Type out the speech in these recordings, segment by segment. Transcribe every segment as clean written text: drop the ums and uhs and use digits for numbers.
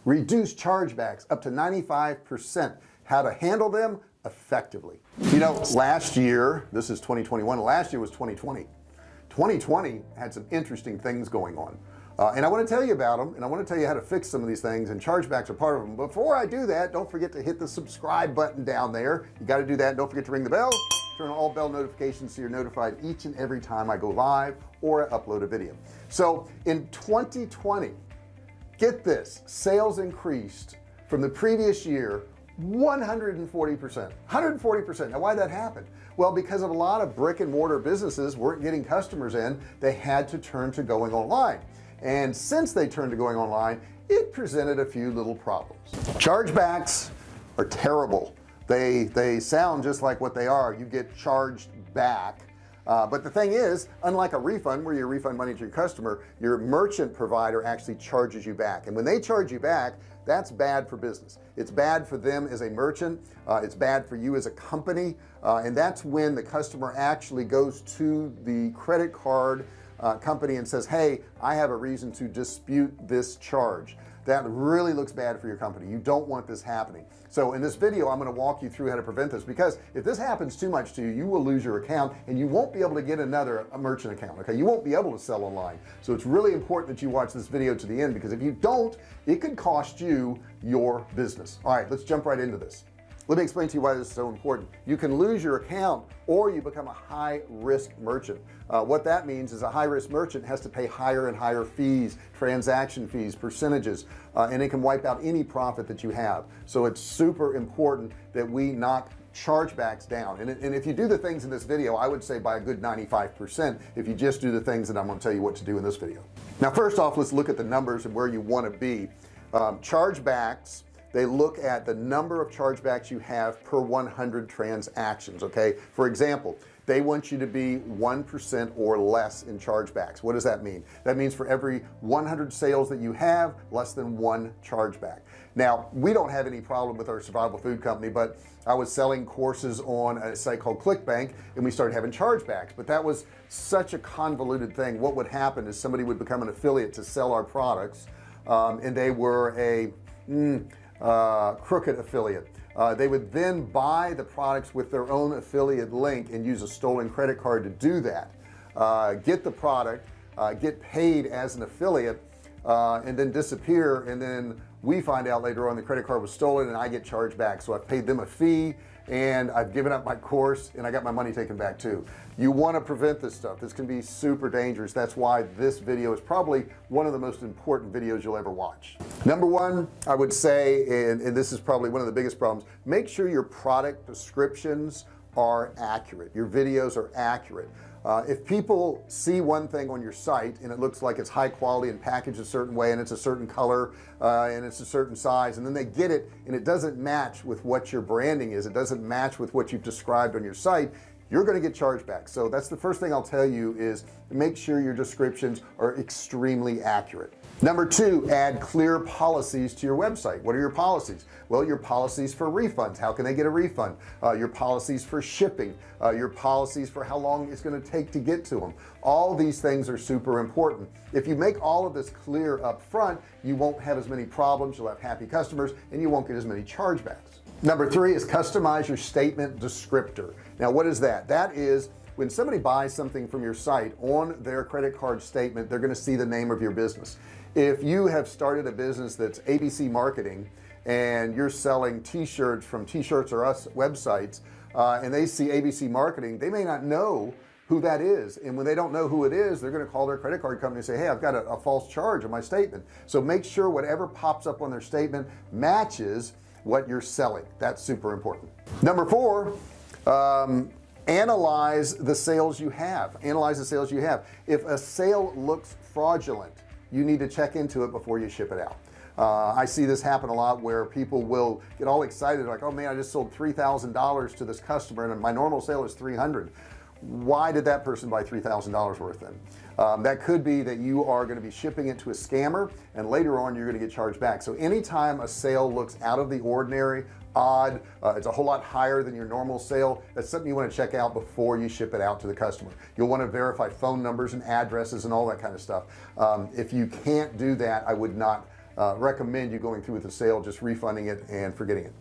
reduce chargebacks up to 95%, how to handle them effectively. You know, last year, this is 2021, last year was 2020. 2020 had some interesting things going on, and I want to tell you about them, and I want to tell you how to fix some of these things, and chargebacks are part of them. Before I do that, don't forget to hit the subscribe button down there. You got to do that. Don't forget to ring the bell, turn on all bell notifications so you're notified each and every time I go live or I upload a video. So in 2020, get this, sales increased from the previous year 140%. Now, why did that happen? Well, because of a lot of brick and mortar businesses weren't getting customers in, they had to turn to going online, and since they turned to going online, it presented a few little problems. Chargebacks are terrible. They sound just like what they are. You get charged back. But the thing is, unlike a refund where you refund money to your customer, your merchant provider actually charges you back, and when they charge you back, that's bad for business. It's bad for them as a merchant, it's bad for you as a company, and that's when the customer actually goes to the credit card company and says, hey, I have a reason to dispute this charge. That really looks bad for your company. You don't want this happening. So in this video, I'm going to walk you through how to prevent this, because if this happens too much to you, you will lose your account and you won't be able to get another merchant account. Okay, you won't be able to sell online. So it's really important that you watch this video to the end, because if you don't, it could cost you your business. All right, let's jump right into this. Let me explain to you why this is so important. You can lose your account, or you become a high-risk merchant. What that means is a high-risk merchant has to pay higher and higher fees, transaction fees, percentages, and it can wipe out any profit that you have. So it's super important that we knock chargebacks down, and if you do the things in this video, I would say by a good 95%, if you just do the things that I'm going to tell you what to do in this video. Now, first off, let's look at the numbers and where you want to be. Chargebacks, they look at the number of chargebacks you have per 100 transactions. Okay, for example, they want you to be 1% or less in chargebacks. What does that mean? That means for every 100 sales that you have, less than 1 chargeback. Now, we don't have any problem with our survival food company, but I was selling courses on a site called ClickBank, and we started having chargebacks, but that was such a convoluted thing. What would happen is somebody would become an affiliate to sell our products, and they were a crooked affiliate. They would then buy the products with their own affiliate link and use a stolen credit card to do that, get the product, get paid as an affiliate, and then disappear, and then we find out later on the credit card was stolen and I get charged back. So I've paid them a fee and I've given up my course and I got my money taken back too. You want to prevent this stuff. This can be super dangerous. That's why this video is probably one of the most important videos you'll ever watch. Number one, I would say, and this is probably one of the biggest problems, make sure your product descriptions are accurate, your videos are accurate. If people see one thing on your site and it looks like it's high quality and packaged a certain way and it's a certain color and it's a certain size, and then they get it and it doesn't match with what your branding is, it doesn't match with what you've described on your site, you're going to get chargebacks. So that's the first thing I'll tell you, is make sure your descriptions are extremely accurate. Number two, add clear policies to your website. What are your policies? Well, your policies for refunds. How can they get a refund? Your policies for shipping, your policies for how long it's going to take to get to them. All these things are super important. If you make all of this clear up front, you won't have as many problems, you'll have happy customers, and you won't get as many chargebacks. Number three is customize your statement descriptor. Now, what is that? That is when somebody buys something from your site, on their credit card statement, they're going to see the name of your business. If you have started a business that's ABC marketing and you're selling t-shirts from T-Shirts or Us websites, and they see ABC marketing, they may not know who that is, and when they don't know who it is, they're going to call their credit card company and say, hey, I've got a false charge on my statement. So make sure whatever pops up on their statement matches what you're selling. That's super important. Number four, analyze the sales you have. Analyze the sales you have. If a sale looks fraudulent, you need to check into it before you ship it out. I see this happen a lot, where people will get all excited like, oh man, I just sold $3,000 to this customer and my normal sale is $300. Why did that person buy $3,000 worth then? That could be that you are going to be shipping it to a scammer, and later on you're going to get charged back. So anytime a sale looks out of the ordinary, odd, it's a whole lot higher than your normal sale, that's something you want to check out before you ship it out to the customer. You'll want to verify phone numbers and addresses and all that kind of stuff. If you can't do that, I would not recommend you going through with the sale, just refunding it and forgetting it.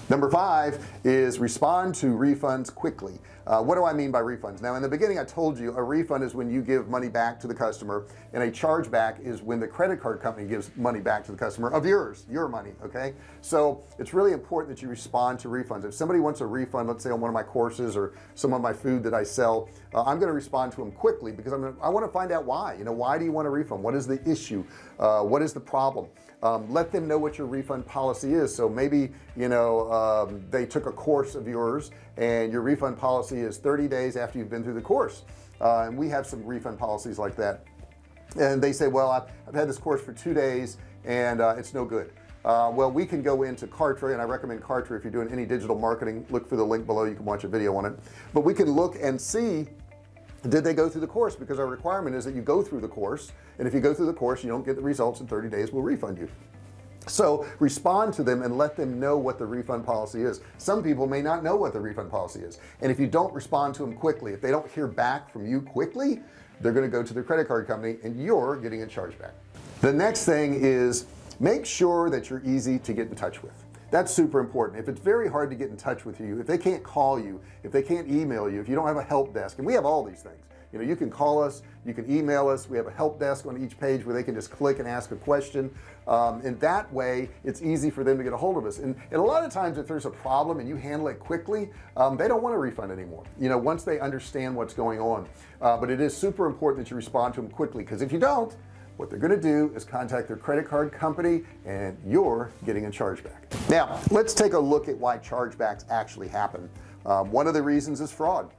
Number 5 is respond to refunds quickly. What do I mean by refunds? Now in the beginning I told you a refund is when you give money back to the customer, and a chargeback is when the credit card company gives money back to the customer of your money. Okay, so it's really important that you respond to refunds. If somebody wants a refund, let's say on one of my courses or some of my food that I sell, I'm going to respond to them quickly because I want to find out why. Why do you want a refund? What is the issue? What is the problem? Let them know what your refund policy is. So maybe they took a course of yours and your refund policy is 30 days after you've been through the course, and we have some refund policies like that, and they say, well, I've had this course for 2 days and it's no good. Well, we can go into Kartra, and I recommend Kartra if you're doing any digital marketing. Look for the link below, you can watch a video on it, but we can look and see, did they go through the course? Because our requirement is that you go through the course, and if you go through the course you don't get the results in 30 days, we'll refund you. So respond to them and let them know what the refund policy is. Some people may not know what the refund policy is, and if you don't respond to them quickly, if they don't hear back from you quickly, they're going to go to their credit card company and you're getting a chargeback. The next thing is make sure that you're easy to get in touch with. That's super important. If it's very hard to get in touch with you, if they can't call you, if they can't email you, if you don't have a help desk, and we have all these things, you can call us, you can email us, we have a help desk on each page where they can just click and ask a question, and that way it's easy for them to get a hold of us, and a lot of times if there's a problem and you handle it quickly, they don't want a refund anymore, once they understand what's going on. But it is super important that you respond to them quickly, because if you don't, what they're going to do is contact their credit card company and you're getting a chargeback. Now let's take a look at why chargebacks actually happen. One of the reasons is fraud.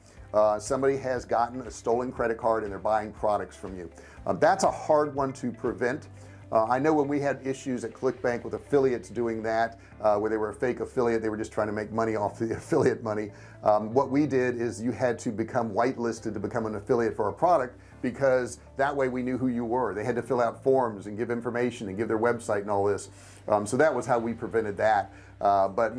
Somebody has gotten a stolen credit card and they're buying products from you. That's a hard one to prevent. I know when we had issues at ClickBank with affiliates doing that, where they were a fake affiliate, they were just trying to make money off the affiliate money. What we did is you had to become whitelisted to become an affiliate for a product, because that way we knew who you were. They had to fill out forms and give information and give their website and all this. So that was how we prevented that. But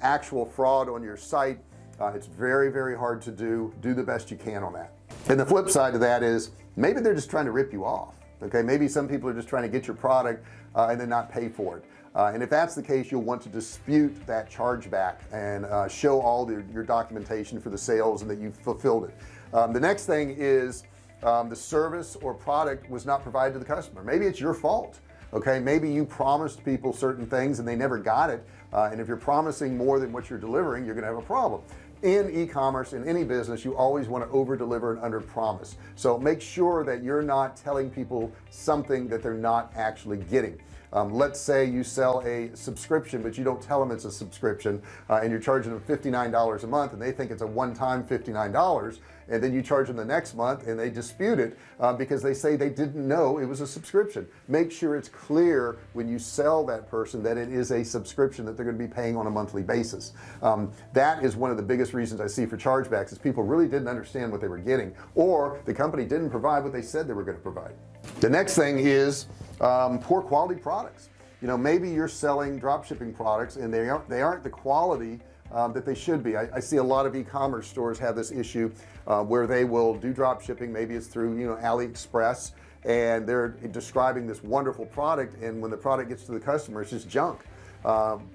actual fraud on your site, it's very, very hard to do. Do the best you can on that. And the flip side of that is maybe they're just trying to rip you off. Okay, maybe some people are just trying to get your product and then not pay for it. And if that's the case, you'll want to dispute that chargeback and show all your documentation for the sales and that you've fulfilled it. The next thing is the service or product was not provided to the customer. Maybe it's your fault. Okay, maybe you promised people certain things and they never got it, and if you're promising more than what you're delivering, you're gonna have a problem. In e-commerce, in any business, you always want to over deliver and under promise. So make sure that you're not telling people something that they're not actually getting. Let's say you sell a subscription but you don't tell them it's a subscription, and you're charging them $59 a month and they think it's a one-time $59, and then you charge them the next month and they dispute it because they say they didn't know it was a subscription. Make sure it's clear when you sell that person that it is a subscription that they're going to be paying on a monthly basis. That is one of the biggest reasons I see for chargebacks, is people really didn't understand what they were getting, or the company didn't provide what they said they were going to provide. The next thing is poor quality products. Maybe you're selling drop shipping products and they aren't the quality that they should be. I see a lot of e-commerce stores have this issue where they will do drop shipping. Maybe it's through AliExpress, and they're describing this wonderful product, and when the product gets to the customer, it's just junk.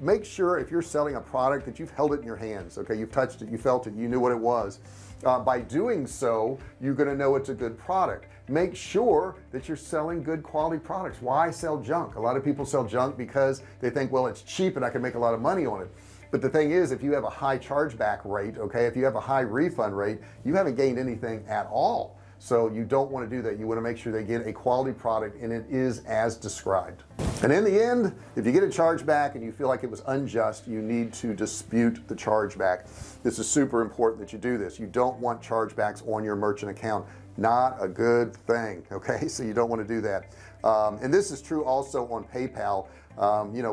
Make sure if you're selling a product that you've held it in your hands. Okay, you've touched it, you felt it, you knew what it was. By doing so, you're going to know it's a good product. Make sure that you're selling good quality products. Why sell junk? A lot of people sell junk because they think, well, it's cheap and I can make a lot of money on it. But the thing is, if you have a high chargeback rate, okay, if you have a high refund rate, you haven't gained anything at all. So you don't want to do that. You want to make sure they get a quality product and it is as described. And in the end, if you get a chargeback and you feel like it was unjust, you need to dispute the chargeback. This is super important that you do this. You don't want chargebacks on your merchant account. Not a good thing. Okay, so you don't want to do that. And this is true also on PayPal.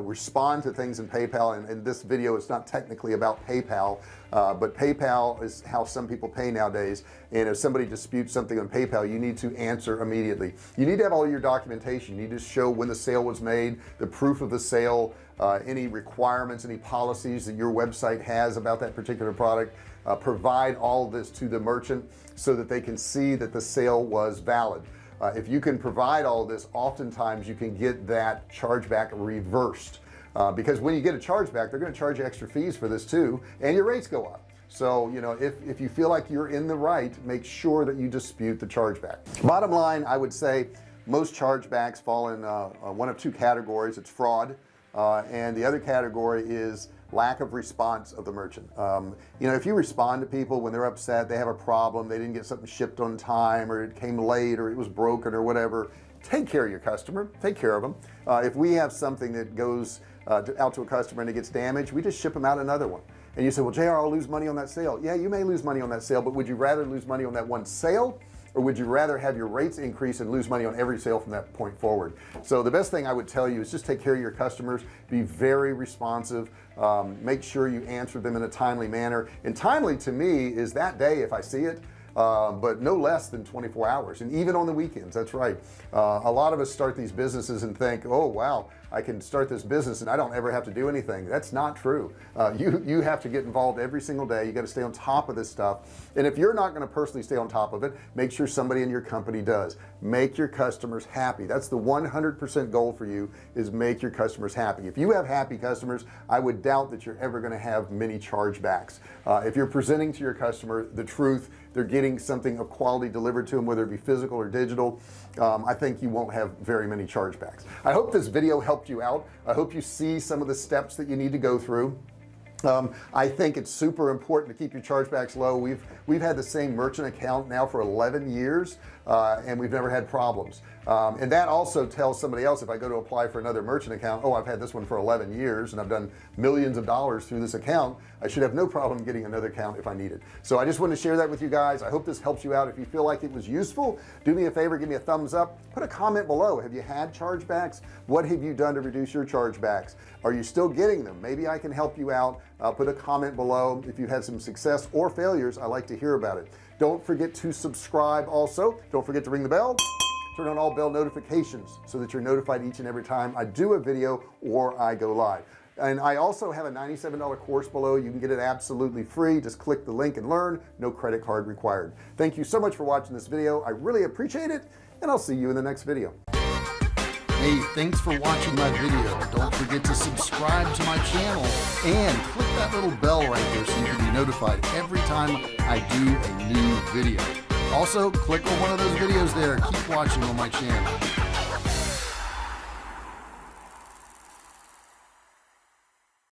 Respond to things in PayPal, and this video is not technically about PayPal, but PayPal is how some people pay nowadays. And if somebody disputes something on PayPal, you need to answer immediately. You need to have all your documentation. You need to show when the sale was made, the proof of the sale, any requirements, any policies that your website has about that particular product. Provide all this to the merchant so that they can see that the sale was valid. if you can provide all this, oftentimes you can get that chargeback reversed, because when you get a chargeback, they're going to charge you extra fees for this too, and your rates go up. So you know, if you feel like you're in the right, make sure that you dispute the chargeback. Bottom line, I would say most chargebacks fall in one of two categories. It's fraud, and the other category is lack of response of the merchant. You know, if you respond to people when they're upset, they have a problem, they didn't get something shipped on time, or it came late, or it was broken, or whatever, take care of your customer, take care of them. If we have something that goes out to a customer and it gets damaged, we just ship them out another one. And you say, well, JR, I'll lose money on that sale. Yeah, you may lose money on that sale, but would you rather lose money on that one sale, or would you rather have your rates increase and lose money on every sale from that point forward? So the best thing I would tell you is just take care of your customers, be very responsive, make sure you answer them in a timely manner. And timely to me is that day if I see it, but no less than 24 hours, and even on the weekends. That's right. A lot of us start these businesses and think, oh wow, I can start this business and I don't ever have to do anything. That's not true. You have to get involved every single day. You got to stay on top of this stuff, and if you're not going to personally stay on top of it, make sure somebody in your company does. Make your customers happy. That's the 100% goal for you, is make your customers happy. If you have happy customers, I would doubt that you're ever going to have many chargebacks. If you're presenting to your customer the truth, they're getting something of quality delivered to them, whether it be physical or digital, I think you won't have very many chargebacks. I hope this video helped you out. I hope you see some of the steps that you need to go through. I think it's super important to keep your chargebacks low. We've had the same merchant account now for 11 years, and we've never had problems. And that also tells somebody else, if I go to apply for another merchant account, oh, I've had this one for 11 years and I've done millions of dollars through this account, I should have no problem getting another account if I need it. So I just want to share that with you guys. I hope this helps you out. If you feel like it was useful, do me a favor, give me a thumbs up, put a comment below. Have you had chargebacks? What have you done to reduce your chargebacks? Are you still getting them? Maybe I can help you out. Put a comment below if you've had some success or failures. I like to hear about it. Don't forget to subscribe. Also, don't forget to ring the bell, turn on all bell notifications so that you're notified each and every time I do a video or I go live. And I also have a $97 course below. You can get it absolutely free. Just click the link and learn. No credit card required. Thank you so much for watching this video. I really appreciate it, and I'll see you in the next video. Hey, thanks for watching my video. Don't forget to subscribe to my channel and click that little bell right there so you can be notified every time I do a new video. Also, click on one of those videos there. Keep watching on my channel.